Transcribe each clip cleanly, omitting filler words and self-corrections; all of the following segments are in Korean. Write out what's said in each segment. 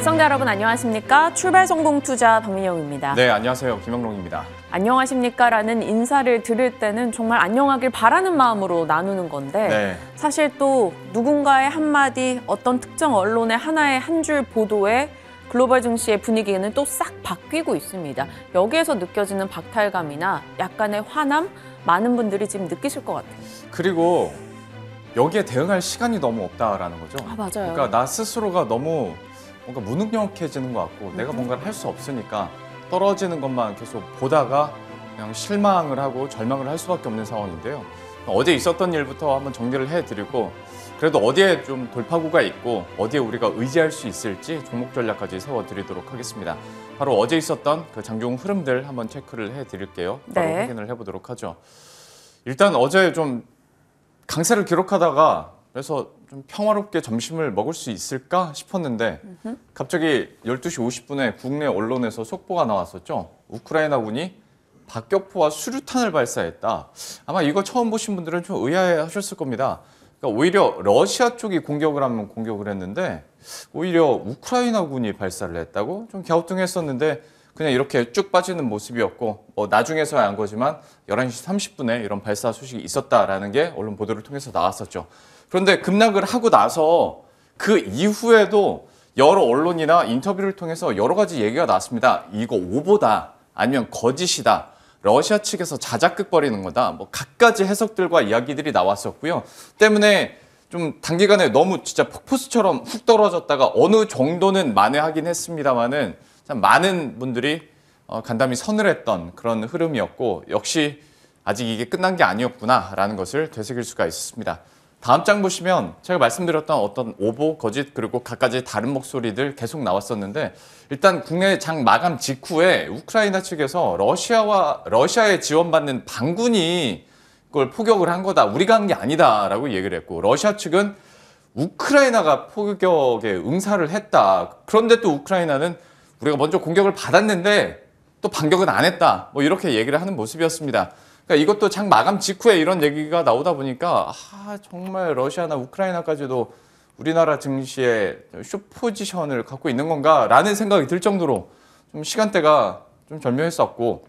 시청자 여러분 안녕하십니까? 출발 성공 투자 박민영입니다. 네, 안녕하세요. 김영롱입니다. 안녕하십니까라는 인사를 드릴 때는 정말 안녕하길 바라는 마음으로 나누는 건데 네. 사실 또 누군가의 한마디, 어떤 특정 언론의 하나의 한 줄 보도에 글로벌 증시의 분위기는 또 싹 바뀌고 있습니다. 여기에서 느껴지는 박탈감이나 약간의 화남 많은 분들이 지금 느끼실 것 같아요. 그리고 여기에 대응할 시간이 너무 없다라는 거죠. 아, 맞아요. 그러니까 나 스스로가 너무 뭔가 무능력해지는 것 같고 내가 뭔가를 할 수 없으니까 떨어지는 것만 계속 보다가 그냥 실망을 하고 절망을 할 수밖에 없는 상황인데요. 어제 있었던 일부터 한번 정리를 해드리고 그래도 어디에 좀 돌파구가 있고 어디에 우리가 의지할 수 있을지 종목 전략까지 세워드리도록 하겠습니다. 바로 어제 있었던 그 장중 흐름들 한번 체크를 해드릴게요. 바로 네. 확인을 해보도록 하죠. 일단 어제 좀 강세를 기록하다가 그래서 좀 평화롭게 점심을 먹을 수 있을까 싶었는데 갑자기 12시 50분에 국내 언론에서 속보가 나왔었죠. 우크라이나군이 박격포와 수류탄을 발사했다. 아마 이거 처음 보신 분들은 좀 의아해하셨을 겁니다. 그러니까 오히려 러시아 쪽이 공격을 하면 공격을 했는데 오히려 우크라이나군이 발사를 했다고 좀 갸우뚱했었는데 그냥 이렇게 쭉 빠지는 모습이었고 나중에서야 안 거지만 11시 30분에 이런 발사 소식이 있었다라는 게 언론 보도를 통해서 나왔었죠. 그런데 급락을 하고 나서 그 이후에도 여러 언론이나 인터뷰를 통해서 여러 가지 얘기가 나왔습니다. 이거 오보다 아니면 거짓이다. 러시아 측에서 자작극 벌이는 거다. 뭐 갖가지 해석들과 이야기들이 나왔었고요. 때문에 좀 단기간에 너무 진짜 폭포수처럼 훅 떨어졌다가 어느 정도는 만회하긴 했습니다만은 참 많은 분들이 간담이 서늘했던 그런 흐름이었고 역시 아직 이게 끝난 게 아니었구나라는 것을 되새길 수가 있었습니다. 다음 장 보시면 제가 말씀드렸던 어떤 오보, 거짓 그리고 갖가지 다른 목소리들 계속 나왔었는데 일단 국내 장 마감 직후에 우크라이나 측에서 러시아에 지원받는 반군이 그걸 포격을 한 거다. 우리가 한 게 아니다라고 얘기를 했고 러시아 측은 우크라이나가 포격에 응사를 했다. 그런데 또 우크라이나는 우리가 먼저 공격을 받았는데 또 반격은 안 했다. 뭐 이렇게 얘기를 하는 모습이었습니다. 그러니까 이것도 장 마감 직후에 이런 얘기가 나오다 보니까 정말 러시아나 우크라이나까지도 우리나라 증시에 숏 포지션을 갖고 있는 건가라는 생각이 들 정도로 좀 시간대가 좀 절묘했었고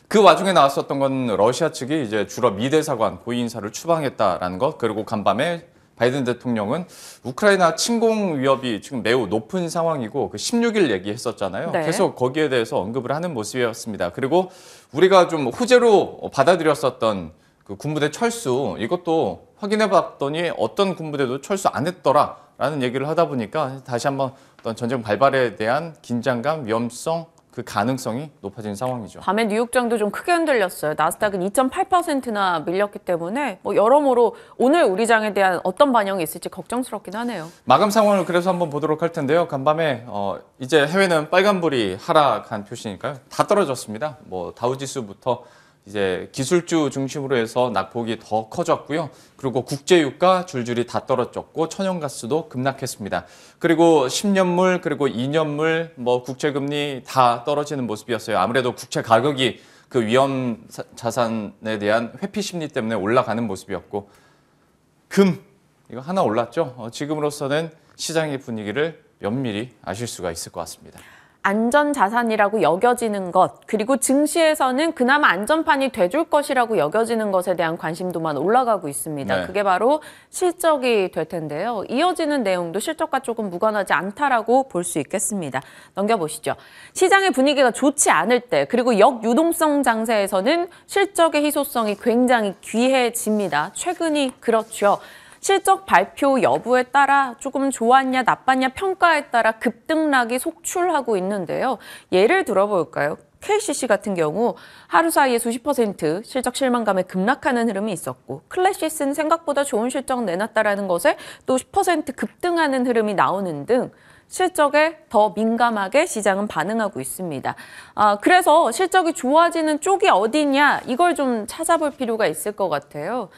그 와중에 나왔었던 건 러시아 측이 이제 주로 미 대사관 고위 인사를 추방했다라는 것 그리고 간밤에 바이든 대통령은 우크라이나 침공 위협이 지금 매우 높은 상황이고 그 16일 얘기했었잖아요. 네. 계속 거기에 대해서 언급을 하는 모습이었습니다. 그리고 우리가 좀 호재로 받아들였었던 그 군부대 철수 이것도 확인해봤더니 어떤 군부대도 철수 안 했더라라는 얘기를 하다 보니까 다시 한번 어떤 전쟁 발발에 대한 긴장감, 위험성 그 가능성이 높아진 상황이죠. 밤에 뉴욕장도 좀 크게 흔들렸어요. 나스닥은 2.8%나 밀렸기 때문에 여러모로 오늘 우리 장에 대한 어떤 반영이 있을지 걱정스럽긴 하네요. 마감 상황을 그래서 한번 보도록 할 텐데요. 간밤에 이제 해외는 빨간불이 하락한 표시니까요. 다 떨어졌습니다. 뭐 다우지수부터 이제 기술주 중심으로 해서 낙폭이 더 커졌고요. 그리고 국제유가 줄줄이 다 떨어졌고 천연가스도 급락했습니다. 그리고 10년물 그리고 2년물 뭐 국채금리 다 떨어지는 모습이었어요. 아무래도 국채 가격이 그 위험 자산에 대한 회피 심리 때문에 올라가는 모습이었고 금 이거 하나 올랐죠. 지금으로서는 시장의 분위기를 면밀히 아실 수가 있을 것 같습니다. 안전자산이라고 여겨지는 것, 그리고 증시에서는 그나마 안전판이 돼줄 것이라고 여겨지는 것에 대한 관심도만 올라가고 있습니다. 네. 그게 바로 실적이 될 텐데요. 이어지는 내용도 실적과 조금 무관하지 않다라고 볼 수 있겠습니다. 넘겨보시죠. 시장의 분위기가 좋지 않을 때, 그리고 역유동성 장세에서는 실적의 희소성이 굉장히 귀해집니다. 최근이 그렇죠. 실적 발표 여부에 따라 조금 좋았냐 나빴냐 평가에 따라 급등락이 속출하고 있는데요. 예를 들어볼까요? KCC 같은 경우 하루 사이에 수십 % 실적 실망감에 급락하는 흐름이 있었고 클래시스는 생각보다 좋은 실적 내놨다라는 것에 또 10% 급등하는 흐름이 나오는 등 실적에 더 민감하게 시장은 반응하고 있습니다. 그래서 실적이 좋아지는 쪽이 어디냐 이걸 좀 찾아볼 필요가 있을 것 같아요.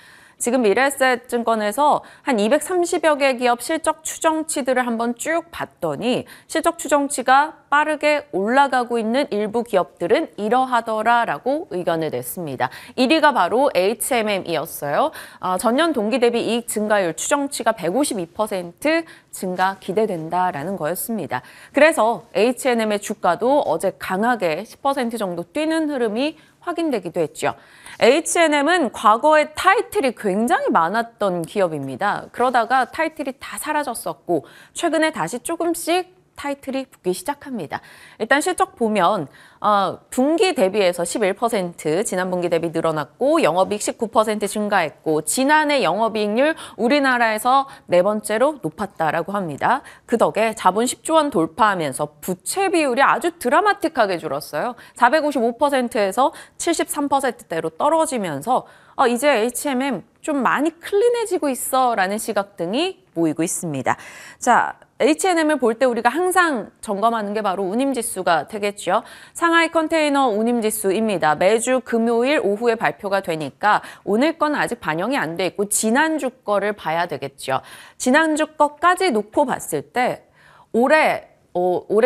지금 미래에셋증권에서 한 230여 개 기업 실적 추정치들을 한번 쭉 봤더니 실적 추정치가 빠르게 올라가고 있는 일부 기업들은 이러하더라라고 의견을 냈습니다. 1위가 바로 HMM이었어요. 전년 동기 대비 이익 증가율 추정치가 152% 증가 기대된다라는 거였습니다. 그래서 H&M의 주가도 어제 강하게 10% 정도 뛰는 흐름이 확인되기도 했죠. H&M은 과거에 타이틀이 굉장히 많았던 기업입니다. 그러다가 타이틀이 다 사라졌었고 최근에 다시 조금씩 타이틀이 붙기 시작합니다. 일단 실적 보면 분기 대비해서 11% 지난 분기 대비 늘어났고 영업이익 19% 증가했고 지난해 영업이익률 우리나라에서 네 번째로 높았다라고 합니다. 그 덕에 자본 10조 원 돌파하면서 부채 비율이 아주 드라마틱하게 줄었어요. 455%에서 73%대로 떨어지면서 이제 H&M 좀 많이 클린해지고 있어라는 시각 등이 모이고 있습니다. 자, H&M을 볼 때 우리가 항상 점검하는 게 바로 운임지수가 되겠죠. 상하이 컨테이너 운임지수입니다. 매주 금요일 오후에 발표가 되니까 오늘 건 아직 반영이 안 돼 있고 지난주 거를 봐야 되겠죠. 지난주 거까지 놓고 봤을 때 올해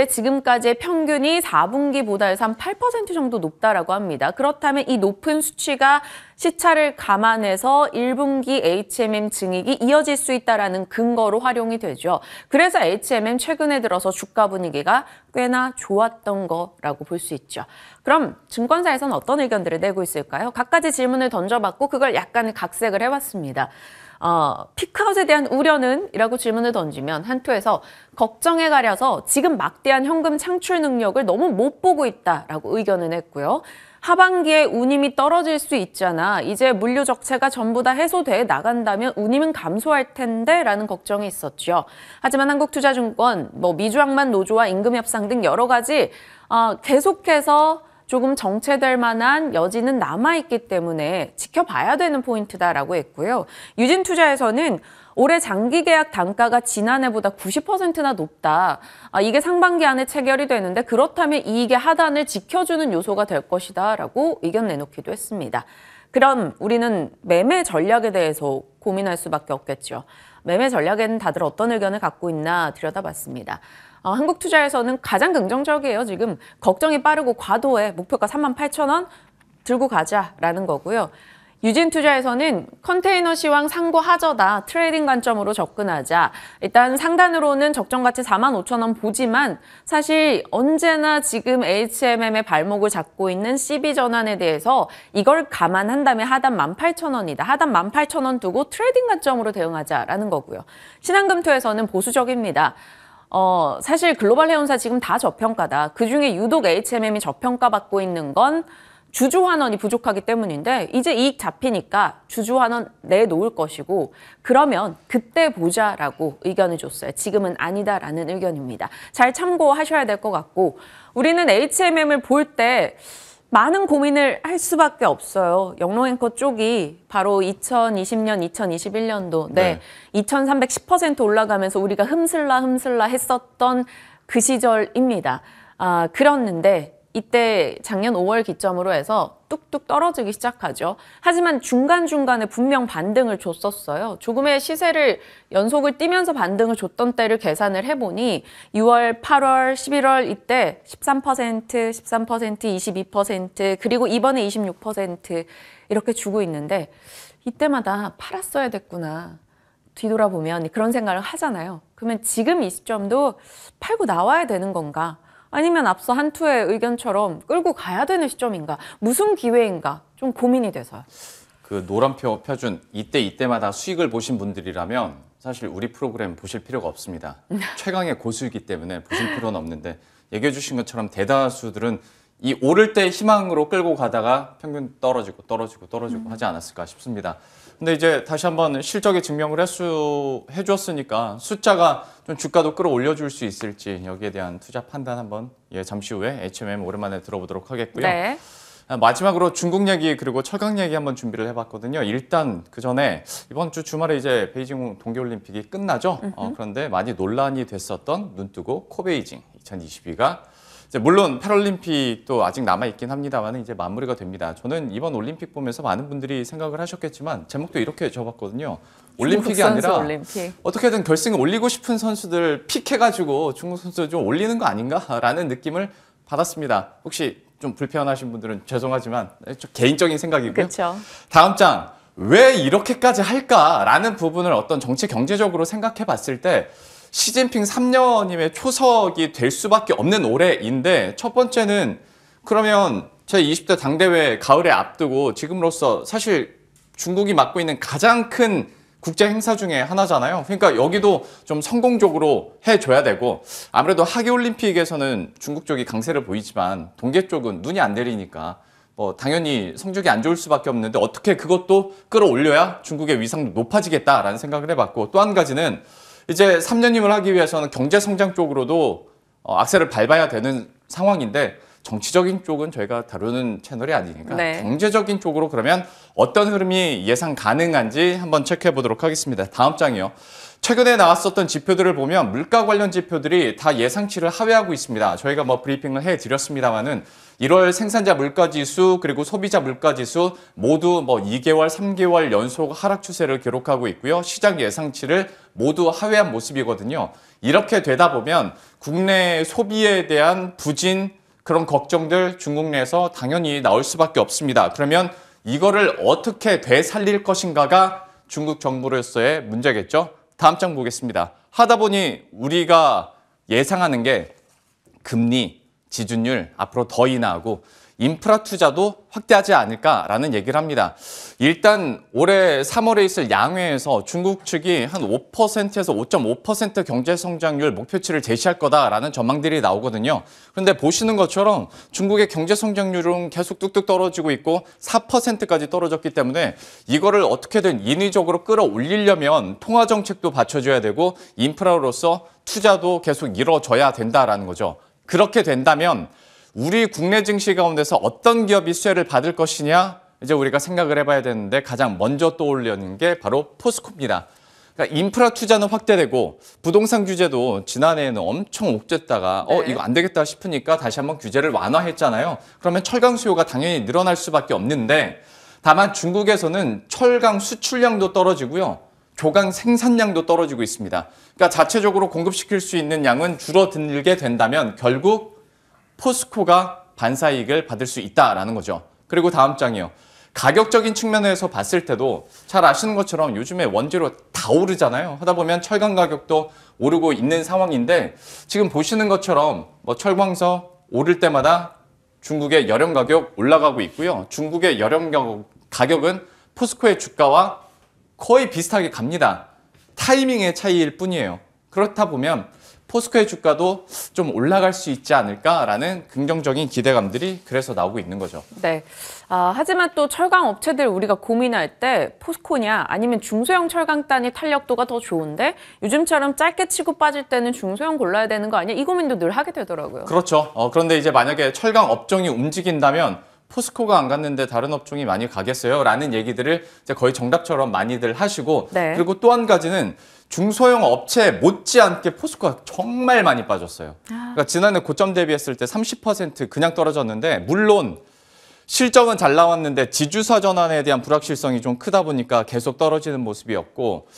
지금까지의 평균이 4분기보다 해서 한 8% 정도 높다라고 합니다. 그렇다면 이 높은 수치가 시차를 감안해서 1분기 H&M 증익이 이어질 수 있다는 근거로 활용이 되죠. 그래서 H&M 최근에 들어서 주가 분위기가 꽤나 좋았던 거라고 볼 수 있죠. 그럼 증권사에서는 어떤 의견들을 내고 있을까요? 각가지 질문을 던져봤고 그걸 약간 각색을 해봤습니다. 피크아웃에 대한 우려는? 이라고 질문을 던지면 한투에서 걱정에 가려서 지금 막대한 현금 창출 능력을 너무 못 보고 있다라고 의견을 냈고요. 하반기에 운임이 떨어질 수 있잖아. 이제 물류 적체가 전부 다 해소돼 나간다면 운임은 감소할 텐데 라는 걱정이 있었죠. 하지만 한국투자증권, 미주항만 노조와 임금 협상 등 여러 가지 계속해서 조금 정체될 만한 여지는 남아있기 때문에 지켜봐야 되는 포인트다라고 했고요. 유진투자에서는 올해 장기 계약 단가가 지난해보다 90%나 높다. 이게 상반기 안에 체결이 되는데 그렇다면 이익의 하단을 지켜주는 요소가 될 것이다 라고 의견 내놓기도 했습니다. 그럼 우리는 매매 전략에 대해서 고민할 수밖에 없겠죠. 매매 전략에는 다들 어떤 의견을 갖고 있나 들여다봤습니다. 한국투자에서는 가장 긍정적이에요. 지금 걱정이 빠르고 과도해. 목표가 38,000원 들고 가자라는 거고요. 유진투자에서는 컨테이너 시황 상고 하저다. 트레이딩 관점으로 접근하자. 일단 상단으로는 적정가치 45,000원 보지만 사실 언제나 지금 H&M의 발목을 잡고 있는 CB 전환에 대해서 이걸 감안한다면 하단 18,000원이다. 하단 18,000원 두고 트레이딩 관점으로 대응하자라는 거고요. 신한금토에서는 보수적입니다. 사실 글로벌 해운사 지금 다 저평가다. 그중에 유독 H&M이 저평가받고 있는 건 주주환원이 부족하기 때문인데 이제 이익 잡히니까 주주환원 내놓을 것이고 그러면 그때 보자라고 의견을 줬어요. 지금은 아니다라는 의견입니다. 잘 참고하셔야 될 것 같고 우리는 H&M을 볼 때 많은 고민을 할 수밖에 없어요. 영롱앵커 쪽이 바로 2020년, 2021년도 2310% 올라가면서 우리가 흠슬라 했었던 그 시절입니다. 그랬는데 이때 작년 5월 기점으로 해서 뚝뚝 떨어지기 시작하죠. 하지만 중간중간에 분명 반등을 줬었어요. 조금의 시세를 연속을 띄면서 반등을 줬던 때를 계산을 해보니 6월, 8월, 11월 이때 13%, 22% 그리고 이번에 26% 이렇게 주고 있는데 이때마다 팔았어야 됐구나. 뒤돌아보면 그런 생각을 하잖아요. 그러면 지금 이 시점도 팔고 나와야 되는 건가? 아니면 앞서 한투의 의견처럼 끌고 가야 되는 시점인가? 무슨 기회인가? 좀 고민이 돼서요. 그 노란표 펴준 이때마다 수익을 보신 분들이라면 사실 우리 프로그램 보실 필요가 없습니다. 최강의 고수이기 때문에 보실 필요는 없는데 얘기해 주신 것처럼 대다수들은 이 오를 때 희망으로 끌고 가다가 평균 떨어지고 하지 않았을까 싶습니다. 근데 이제 다시 한번 실적에 증명을 해주었으니까 숫자가 좀 주가도 끌어올려줄 수 있을지 여기에 대한 투자 판단 한번 잠시 후에 H&M 오랜만에 들어보도록 하겠고요. 네. 마지막으로 중국 얘기 그리고 철강 얘기 한번 준비를 해봤거든요. 일단 그 전에 이번 주 주말에 이제 베이징 동계올림픽이 끝나죠. 그런데 많이 논란이 됐었던 눈뜨고 코베이징 2022가 이제 물론 패럴림픽도 아직 남아있긴 합니다만 이제 마무리가 됩니다. 저는 이번 올림픽 보면서 많은 분들이 생각을 하셨겠지만 제목도 이렇게 적었거든요. 올림픽이 아니라 올림픽. 어떻게든 결승에 올리고 싶은 선수들 픽해가지고 중국 선수들 좀 올리는 거 아닌가라는 느낌을 받았습니다. 혹시 좀 불편하신 분들은 죄송하지만 좀 개인적인 생각이고요. 그렇죠. 다음 장, 왜 이렇게까지 할까라는 부분을 어떤 정치 경제적으로 생각해 봤을 때 시진핑 3년임의 초석이 될 수밖에 없는 올해인데 첫 번째는 그러면 제20대 당대회 가을에 앞두고 지금으로서 사실 중국이 맡고 있는 가장 큰 국제 행사 중에 하나잖아요. 그러니까 여기도 좀 성공적으로 해줘야 되고 아무래도 하계올림픽에서는 중국 쪽이 강세를 보이지만 동계 쪽은 눈이 안 내리니까 당연히 성적이 안 좋을 수밖에 없는데 어떻게 그것도 끌어올려야 중국의 위상도 높아지겠다라는 생각을 해봤고 또 한 가지는 이제 3년임을 하기 위해서는 경제 성장 쪽으로도 악셀을 밟아야 되는 상황인데 정치적인 쪽은 저희가 다루는 채널이 아니니까 네. 경제적인 쪽으로 그러면 어떤 흐름이 예상 가능한지 한번 체크해 보도록 하겠습니다. 다음 장이요. 최근에 나왔었던 지표들을 보면 물가 관련 지표들이 다 예상치를 하회하고 있습니다. 저희가 브리핑을 해드렸습니다만은 1월 생산자 물가지수 그리고 소비자 물가지수 모두 2개월, 3개월 연속 하락 추세를 기록하고 있고요. 시장 예상치를 모두 하회한 모습이거든요. 이렇게 되다 보면 국내 소비에 대한 부진 그런 걱정들 중국 내에서 당연히 나올 수밖에 없습니다. 그러면 이거를 어떻게 되살릴 것인가가 중국 정부로서의 문제겠죠. 다음 장 보겠습니다. 하다 보니 우리가 예상하는 게 금리, 지준율 앞으로 더 인하하고 인프라 투자도 확대하지 않을까라는 얘기를 합니다. 일단 올해 3월에 있을 양회에서 중국 측이 한 5%에서 5.5% 경제 성장률 목표치를 제시할 거다라는 전망들이 나오거든요. 그런데 보시는 것처럼 중국의 경제 성장률은 계속 뚝뚝 떨어지고 있고 4%까지 떨어졌기 때문에 이거를 어떻게든 인위적으로 끌어올리려면 통화 정책도 받쳐줘야 되고 인프라로서 투자도 계속 이루어져야 된다라는 거죠. 그렇게 된다면 우리 국내 증시 가운데서 어떤 기업이 수혜를 받을 것이냐 이제 우리가 생각을 해봐야 되는데 가장 먼저 떠올리는 게 바로 포스코입니다. 그러니까 인프라 투자는 확대되고 부동산 규제도 지난해에는 엄청 옥죄다가 이거 안 되겠다 싶으니까 다시 한번 규제를 완화했잖아요. 그러면 철강 수요가 당연히 늘어날 수밖에 없는데 다만 중국에서는 철강 수출량도 떨어지고요. 조강 생산량도 떨어지고 있습니다. 그러니까 자체적으로 공급시킬 수 있는 양은 줄어들게 된다면 결국 포스코가 반사이익을 받을 수 있다라는 거죠. 그리고 다음 장이요. 가격적인 측면에서 봤을 때도 잘 아시는 것처럼 요즘에 원재료 다 오르잖아요. 하다 보면 철강 가격도 오르고 있는 상황인데 지금 보시는 것처럼 철광서 오를 때마다 중국의 열연 가격 올라가고 있고요. 중국의 열연 가격은 포스코의 주가와 거의 비슷하게 갑니다. 타이밍의 차이일 뿐이에요. 그렇다 보면 포스코의 주가도 좀 올라갈 수 있지 않을까라는 긍정적인 기대감들이 그래서 나오고 있는 거죠. 네. 하지만 또 철강 업체들 우리가 고민할 때 포스코냐 아니면 중소형 철강단이 탄력도가 더 좋은데 요즘처럼 짧게 치고 빠질 때는 중소형 골라야 되는 거 아니야? 이 고민도 늘 하게 되더라고요. 그렇죠. 그런데 이제 만약에 철강 업종이 움직인다면 포스코가 안 갔는데 다른 업종이 많이 가겠어요? 라는 얘기들을 이제 거의 정답처럼 많이들 하시고 네. 그리고 또 한 가지는 중소형 업체 못지않게 포스코가 정말 많이 빠졌어요. 그러니까 지난해 고점 대비했을 때 30% 그냥 떨어졌는데 물론 실적은 잘 나왔는데 지주사 전환에 대한 불확실성이 좀 크다 보니까 계속 떨어지는 모습이었고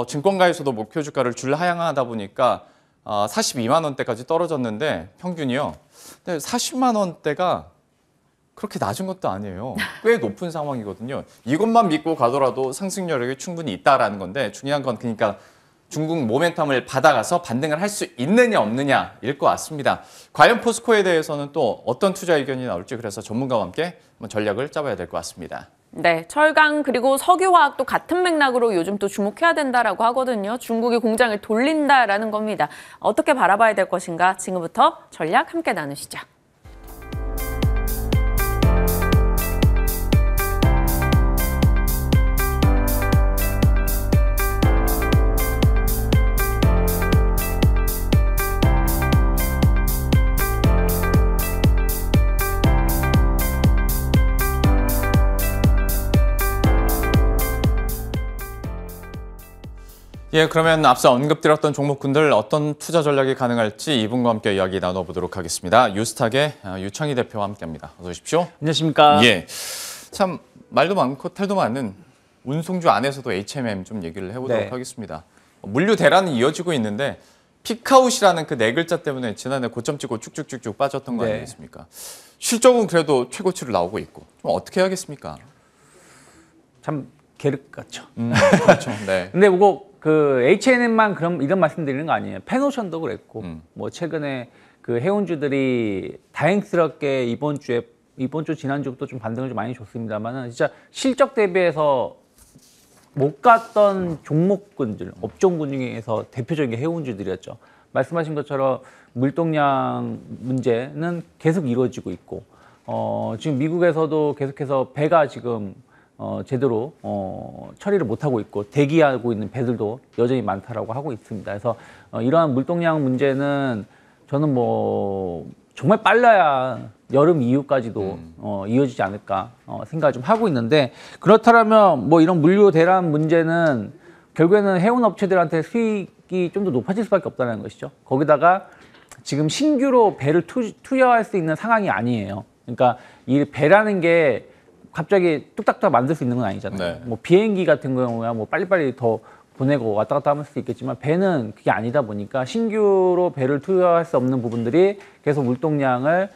증권가에서도 목표 주가를 줄하향하다 보니까 42만 원대까지 떨어졌는데 평균이요. 근데 40만 원대가 그렇게 낮은 것도 아니에요. 꽤 높은 상황이거든요. 이것만 믿고 가더라도 상승 여력이 충분히 있다라는 건데 중요한 건 그러니까 중국 모멘텀을 받아가서 반등을 할 수 있느냐 없느냐일 것 같습니다. 과연 포스코에 대해서는 또 어떤 투자 의견이 나올지 그래서 전문가와 함께 한번 전략을 짜봐야 될 것 같습니다. 네, 철강 그리고 석유화학도 같은 맥락으로 요즘 또 주목해야 된다라고 하거든요. 중국이 공장을 돌린다라는 겁니다. 어떻게 바라봐야 될 것인가 지금부터 전략 함께 나누시죠. 예, 그러면 앞서 언급드렸던 종목군들 어떤 투자 전략이 가능할지 이분과 함께 이야기 나눠보도록 하겠습니다. 뉴스탁의 유창희 대표와 함께합니다. 어서 오십시오. 안녕하십니까. 예, 참 말도 많고 탈도 많은 운송주 안에서도 HMM 좀 얘기를 해보도록 네. 하겠습니다. 물류 대란이 이어지고 있는데 피크아웃이라는 그 네 글자 때문에 지난해 고점 찍고 쭉쭉쭉쭉 빠졌던 거 네. 아니겠습니까? 실적은 그래도 최고치를 나오고 있고 좀 어떻게 해야겠습니까? 참 계륵 같죠. 그렇죠. 네. 근데 그 H&M만 그런 이런 말씀드리는 거 아니에요. 펜오션도 그랬고 뭐 최근에 그 해운주들이 다행스럽게 이번 주 지난주부터 좀 반등을 좀 많이 줬습니다만은 진짜 실적 대비해서 못 갔던 종목군들, 업종군 중에서 대표적인 게 해운주들이었죠. 말씀하신 것처럼 물동량 문제는 계속 이루어지고 있고, 지금 미국에서도 계속해서 배가 지금 제대로 처리를 못하고 있고 대기하고 있는 배들도 여전히 많다라고 하고 있습니다. 그래서 이러한 물동량 문제는 저는 뭐 정말 빨라야 여름 이후까지도 이어지지 않을까 생각을 좀 하고 있는데, 그렇다면 뭐 이런 물류 대란 문제는 결국에는 해운 업체들한테 수익이 좀 더 높아질 수밖에 없다는 것이죠. 거기다가 지금 신규로 배를 투여할 수 있는 상황이 아니에요. 그러니까 이 배라는 게 갑자기 뚝딱뚝딱 만들 수 있는 건 아니잖아요. 네. 뭐 비행기 같은 경우야 뭐 빨리빨리 더 보내고 왔다 갔다 할 수도 있겠지만 배는 그게 아니다 보니까 신규로 배를 투여할 수 없는 부분들이 계속 물동량을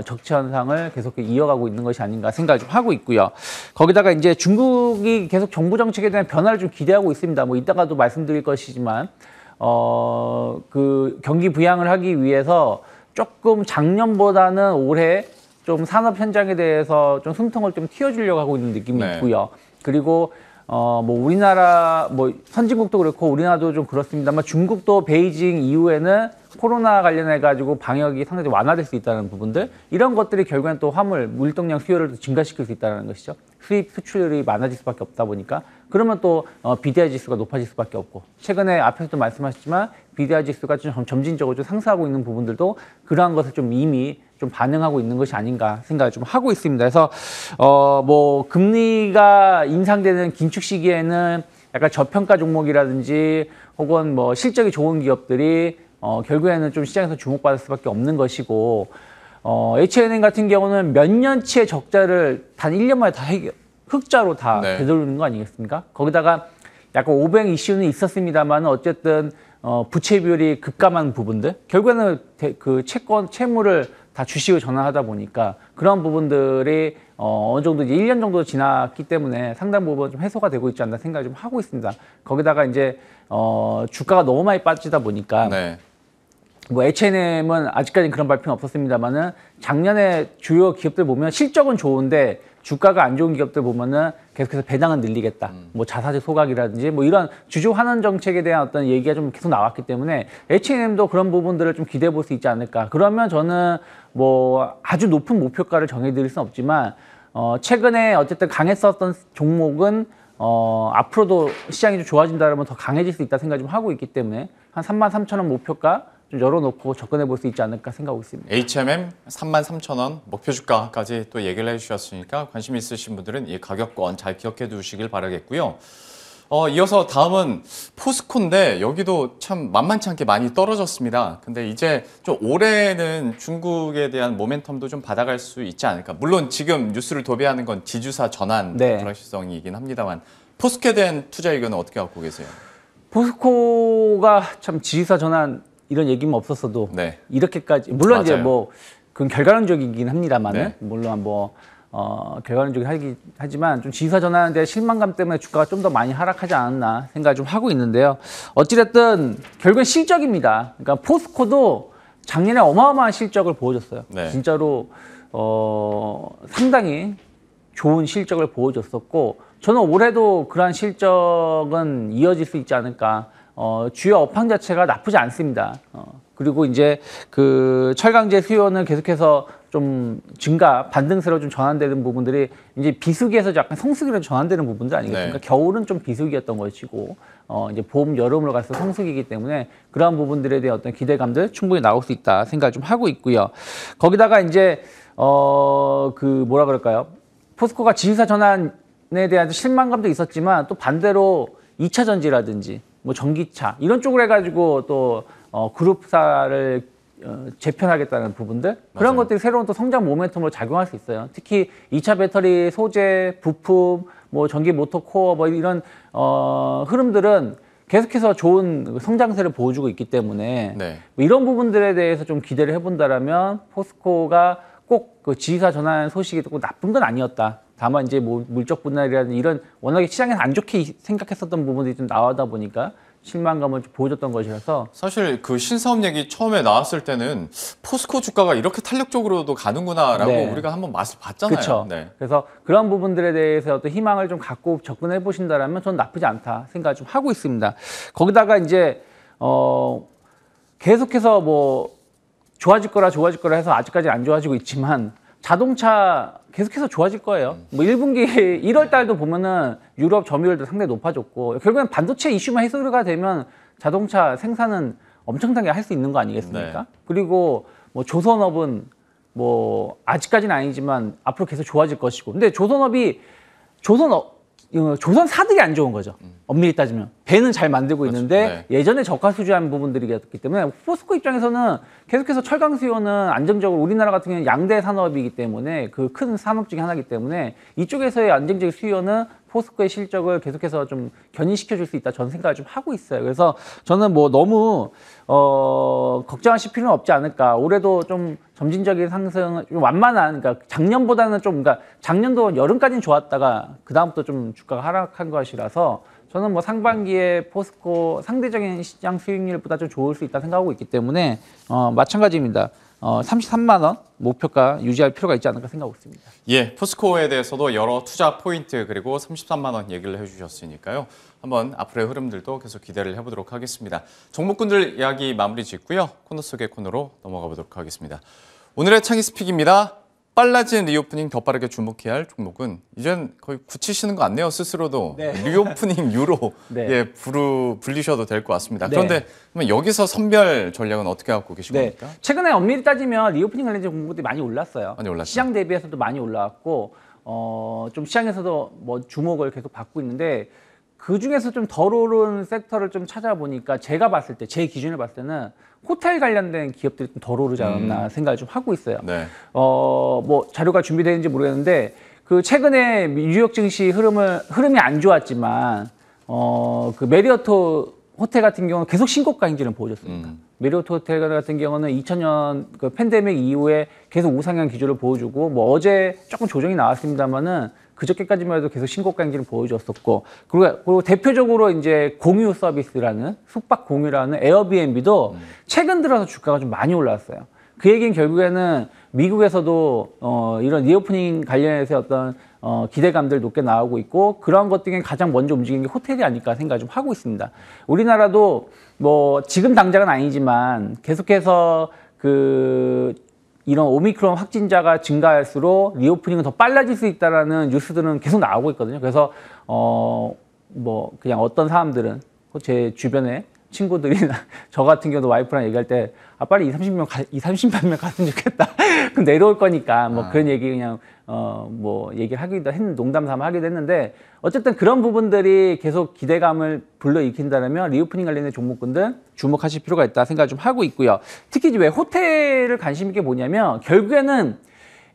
적체 현상을 계속 이어가고 있는 것이 아닌가 생각을 좀 하고 있고요. 거기다가 이제 중국이 계속 정부 정책에 대한 변화를 좀 기대하고 있습니다. 뭐 이따가도 말씀드릴 것이지만 그 경기 부양을 하기 위해서 조금 작년보다는 올해 좀 산업 현장에 대해서 좀 숨통을 좀 틔워주려고 하고 있는 느낌이 네. 있고요. 그리고 뭐 우리나라 뭐 선진국도 그렇고 우리나라도 좀 그렇습니다만 중국도 베이징 이후에는 코로나 관련해 가지고 방역이 상당히 완화될 수 있다는 부분들, 이런 것들이 결국엔 또 화물 물동량 수요를 또 증가시킬 수 있다는 것이죠. 수입 수출이 많아질 수밖에 없다 보니까 그러면 또 BDI 지수가 높아질 수밖에 없고, 최근에 앞에서도 말씀하셨지만 BDI 지수가 좀 점진적으로 좀 상승하고 있는 부분들도 그러한 것을 좀 이미 좀 반영하고 있는 것이 아닌가 생각을 좀 하고 있습니다. 그래서 뭐 금리가 인상되는 긴축 시기에는 약간 저평가 종목이라든지 혹은 뭐 실적이 좋은 기업들이 결국에는 좀 시장에서 주목받을 수밖에 없는 것이고, H&M 같은 경우는 몇 년치의 적자를 단 1년 만에 다 흑자로 다 네. 되돌리는 거 아니겠습니까? 거기다가 약간 500 이슈는 있었습니다만 어쨌든 부채 비율이 급감한 부분들, 결국에는 그 채무를 다 주식을 전환하다 보니까 그런 부분들이 어느 정도 이제 1년 정도 지났기 때문에 상당 부분 좀 해소가 되고 있지 않나 생각을 좀 하고 있습니다. 거기다가 이제 주가가 너무 많이 빠지다 보니까 네. 뭐 H&M은 아직까지는 그런 발표는 없었습니다만은 작년에 주요 기업들 보면 실적은 좋은데 주가가 안 좋은 기업들 보면은 계속해서 배당은 늘리겠다. 뭐 자사주 소각이라든지 뭐 이런 주주 환원 정책에 대한 어떤 얘기가 좀 계속 나왔기 때문에 H&M도 그런 부분들을 좀 기대해 볼 수 있지 않을까. 그러면 저는 뭐 아주 높은 목표가를 정해드릴 수는 없지만 최근에 어쨌든 강했었던 종목은 앞으로도 시장이 좀 좋아진다면 더 강해질 수 있다 생각 좀 하고 있기 때문에 한 33,000원 목표가 좀 열어놓고 접근해 볼 수 있지 않을까 생각하고 있습니다. HMM 33,000원 목표 주가까지 또 얘기를 해주셨으니까 관심 있으신 분들은 이 가격권 잘 기억해 두시길 바라겠고요. 이어서 다음은 포스코인데 여기도 참 만만치 않게 많이 떨어졌습니다. 근데 이제 좀 올해는 중국에 대한 모멘텀도 좀 받아갈 수 있지 않을까. 물론 지금 뉴스를 도배하는 건 지주사 전환 네. 불확실성이긴 합니다만 포스코에 대한 투자 의견은 어떻게 갖고 계세요? 포스코가 참 지휘사 전환 이런 얘기는 없었어도 네. 이렇게까지 물론 이제 맞아요. 뭐 그건 결과론적이긴 합니다만은 네. 물론 뭐 결과론적이긴 하지만 좀 지휘사 전환에 대한 실망감 때문에 주가가 좀 더 많이 하락하지 않았나 생각을 좀 하고 있는데요. 어찌됐든 결국은 실적입니다. 그러니까 포스코도 작년에 어마어마한 실적을 보여줬어요. 네. 진짜로 상당히 좋은 실적을 보여줬었고, 저는 올해도 그러한 실적은 이어질 수 있지 않을까. 주요 업황 자체가 나쁘지 않습니다. 그리고 이제 그 철강제 수요는 계속해서 좀 반등세로 좀 전환되는 부분들이 이제 비수기에서 약간 성수기로 전환되는 부분들 아니겠습니까? 네. 겨울은 좀 비수기였던 것이고, 이제 봄, 여름으로 가서 성수기이기 때문에 그러한 부분들에 대한 어떤 기대감들 충분히 나올 수 있다 생각을 좀 하고 있고요. 거기다가 이제, 뭐라 그럴까요? 포스코가 지휘사 전환에 대한 실망감도 있었지만 또 반대로 2차 전지라든지 뭐 전기차 이런 쪽으로 해가지고 또 그룹사를 재편하겠다는 부분들 그런 맞아요. 것들이 새로운 또 성장 모멘텀으로 작용할 수 있어요. 특히 2차 배터리 소재, 부품, 뭐 전기 모터 코어 뭐 이런 흐름들은 계속해서 좋은 성장세를 보여주고 있기 때문에 네. 뭐 이런 부분들에 대해서 좀 기대를 해본다라면 포스코가 꼭 그 지휘사 전환 소식이 꼭 나쁜 건 아니었다. 다만 이제 뭐 물적 분할이라든지 이런 워낙에 시장에서 안 좋게 생각했었던 부분들이 좀 나오다 보니까 실망감을 좀 보여줬던 것이라서 사실 그 신사업 얘기 처음에 나왔을 때는 포스코 주가가 이렇게 탄력적으로도 가는구나라고 네. 우리가 한번 맛을 봤잖아요. 그렇죠. 네. 그래서 그런 부분들에 대해서 어떤 희망을 좀 갖고 접근해 보신다라면 저는 나쁘지 않다 생각을 좀 하고 있습니다. 거기다가 이제 계속해서 뭐 좋아질 거라 해서 아직까지 안 좋아지고 있지만 자동차 계속해서 좋아질 거예요. 뭐 1분기 1월 달도 보면은 유럽 점유율도 상당히 높아졌고 결국엔 반도체 이슈만 해소가 되면 자동차 생산은 엄청나게 할 수 있는 거 아니겠습니까? 네. 그리고 뭐 조선업은 뭐 아직까지는 아니지만 앞으로 계속 좋아질 것이고 근데 조선사들이 안 좋은 거죠. 엄밀히 따지면 배는 잘 만들고 그렇죠. 있는데 네. 예전에 저가 수주한 부분들이었기 때문에 포스코 입장에서는 계속해서 철강 수요는 안정적으로 우리나라 같은 경우는 양대 산업이기 때문에 그 큰 산업 중에 하나이기 때문에 이쪽에서의 안정적인 수요는 포스코의 실적을 계속해서 좀 견인시켜 줄 수 있다 저는 생각을 좀 하고 있어요. 그래서 저는 뭐 너무 걱정하실 필요는 없지 않을까. 올해도 좀 점진적인 상승, 좀 완만한, 그러니까 작년보다는 좀, 그러니까 작년도 여름까지는 좋았다가 그 다음부터 좀 주가가 하락한 것이라서 저는 뭐 상반기에 포스코 상대적인 시장 수익률보다 좀 좋을 수 있다 생각하고 있기 때문에 마찬가지입니다. 33만 원 목표가 유지할 필요가 있지 않을까 생각하고 있습니다. 예, 포스코에 대해서도 여러 투자 포인트 그리고 33만 원 얘기를 해주셨으니까요. 한번 앞으로의 흐름들도 계속 기대를 해보도록 하겠습니다. 종목군들 이야기 마무리 짓고요. 코너 속의 코너로 넘어가 보도록 하겠습니다. 오늘의 창의스픽입니다. 빨라진 리오프닝 더 빠르게 주목해야 할 종목은 이젠 거의 굳히시는 거 같네요. 스스로도. 네. 리오프닝 유로 네. 예, 불리셔도 될 것 같습니다. 네. 그런데 그러면 여기서 선별 전략은 어떻게 갖고 계신 네. 겁니까? 최근에 엄밀히 따지면 리오프닝 관련된 종목들이 많이 올랐어요. 많이 올랐죠. 시장 대비해서도 많이 올라왔고 좀 시장에서도 뭐 주목을 계속 받고 있는데 그 중에서 좀 덜 오른 섹터를 좀 찾아보니까 제가 봤을 때 제 기준을 봤을 때는 호텔 관련된 기업들이 좀 덜 오르지 않았나 생각을 좀 하고 있어요. 네. 뭐 자료가 준비되는지 모르겠는데 그 최근에 뉴욕 증시 흐름이 안 좋았지만 그 메리어트 호텔 같은 경우는 계속 신고가 행진을 보여줬습니다. 메리어트 호텔 같은 경우는 2000년 그 팬데믹 이후에 계속 우상향 기조를 보여주고 뭐 어제 조금 조정이 나왔습니다만은 그저께까지만 해도 계속 신고가 행진을 보여줬었고 그리고 대표적으로 이제 공유 서비스라는 숙박 공유라는 에어비앤비도 최근 들어서 주가가 좀 많이 올랐어요. 그 얘기는 결국에는 미국에서도 이런 리오프닝 관련해서 어떤 기대감들 높게 나오고 있고 그런 것 중에 가장 먼저 움직이는 게 호텔이 아닐까 생각을 좀 하고 있습니다. 우리나라도 뭐 지금 당장은 아니지만 계속해서 이런 오미크론 확진자가 증가할수록 리오프닝은 더 빨라질 수 있다라는 뉴스들은 계속 나오고 있거든요. 그래서 뭐 그냥 어떤 사람들은 제 주변에 친구들이나 저 같은 경우도 와이프랑 얘기할 때 빨리 30만 명 갔으면 좋겠다. 그럼 내려올 거니까 뭐 그런 얘기 그냥 뭐 얘기를 하기도 했는데 농담 삼아 하기도 했는데 어쨌든 그런 부분들이 계속 기대감을 불러일으킨다면 리오프닝 관련된 종목군들 주목하실 필요가 있다 생각을 좀 하고 있고요. 특히 왜 호텔을 관심 있게 보냐면 결국에는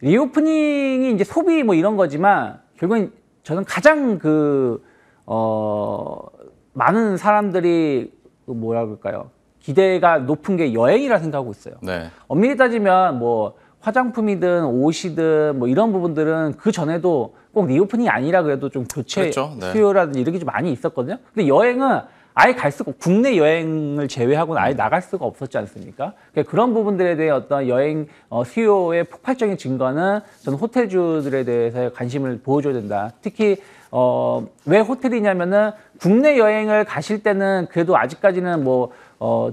리오프닝이 이제 소비 뭐 이런 거지만 결국엔 저는 가장 많은 사람들이 뭐라 그럴까요? 기대가 높은 게 여행이라 생각하고 있어요. 네. 엄밀히 따지면 뭐 화장품이든 옷이든 뭐 이런 부분들은 그 전에도 꼭 리오프닝이 아니라 그래도 좀 교체 그렇죠. 네. 수요라든지 이런 게 좀 많이 있었거든요. 근데 여행은 아예 갈 수가 국내 여행을 제외하고는 아예 나갈 수가 없었지 않습니까? 그러니까 그런 부분들에 대해 어떤 여행 수요의 폭발적인 증가는 저는 호텔주들에 대해서 관심을 보여줘야 된다. 특히 왜 호텔이냐면은 국내 여행을 가실 때는 그래도 아직까지는 뭐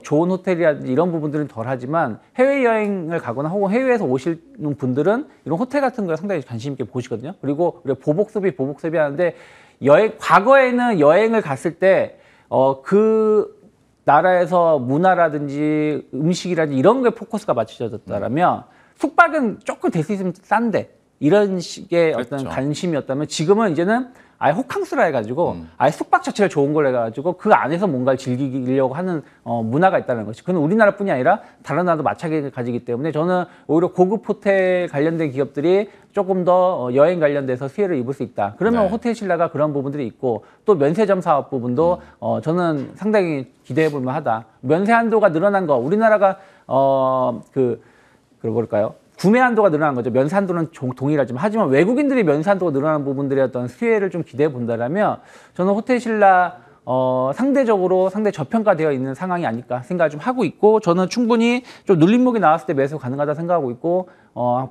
좋은 호텔이라든지 이런 부분들은 덜하지만 해외여행을 가거나 혹은 해외에서 오시는 분들은 이런 호텔 같은 거에 상당히 관심 있게 보시거든요. 그리고 우리가 보복 소비 하는데 과거에는 여행을 갔을 때 그 나라에서 문화라든지 음식이라든지 이런 거에 포커스가 맞춰졌다면 숙박은 조금 될 수 있으면 싼데 이런 식의 그렇죠. 어떤 관심이었다면 지금은 이제는 아예 호캉스라 해가지고 아예 숙박 자체가 좋은 걸 해가지고 그 안에서 뭔가를 즐기려고 하는 문화가 있다는 것이 그건 우리나라뿐이 아니라 다른 나라도 마찬가지를 가지기 때문에 저는 오히려 고급 호텔 관련된 기업들이 조금 더 여행 관련돼서 수혜를 입을 수 있다. 그러면 네. 호텔 신라가 그런 부분들이 있고 또 면세점 사업 부분도 저는 상당히 기대해 볼 만하다. 면세 한도가 늘어난 거 우리나라가 그 뭘까요? 구매 한도가 늘어난 거죠. 면세 한도는 동일하지만 하지만 외국인들이 면세 한도가 늘어나는 부분들의 어떤 수혜를 좀 기대해 본다라면 저는 호텔 신라 상대적으로 상당히 저평가되어 있는 상황이 아닐까 생각을 좀 하고 있고 저는 충분히 좀 눌림목이 나왔을 때 매수 가능하다 생각하고 있고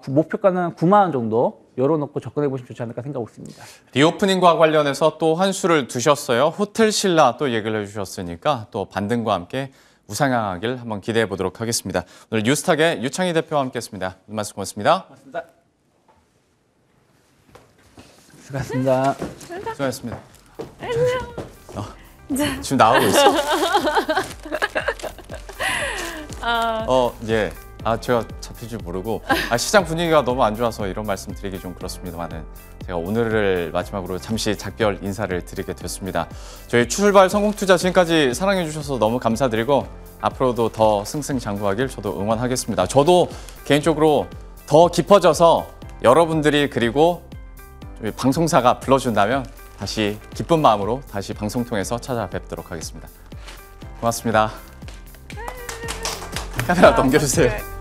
목표가는 9만 원 정도 열어놓고 접근해 보시면 좋지 않을까 생각하고 있습니다. 리오프닝과 관련해서 또 한 수를 두셨어요. 호텔 신라 또 얘기를 해주셨으니까 또 반등과 함께 우상향하길 한번 기대해 보도록 하겠습니다. 오늘 뉴스탁의 유창희 대표와 함께했습니다. 말씀 고맙습니다. 고맙습니다. 수고하셨습니다. 수고하셨습니다. 지금 나오고 있어. 예. 제가 잡힐 줄 모르고 시장 분위기가 너무 안 좋아서 이런 말씀 드리기 좀 그렇습니다만은 제가 오늘을 마지막으로 잠시 작별 인사를 드리게 됐습니다. 저희 출발 성공투자 지금까지 사랑해 주셔서 너무 감사드리고 앞으로도 더 승승장구하길 저도 응원하겠습니다. 저도 개인적으로 더 깊어져서 여러분들이 그리고 저희 방송사가 불러준다면 다시 기쁜 마음으로 다시 방송 통해서 찾아뵙도록 하겠습니다. 고맙습니다. 카메라 넘겨주세요.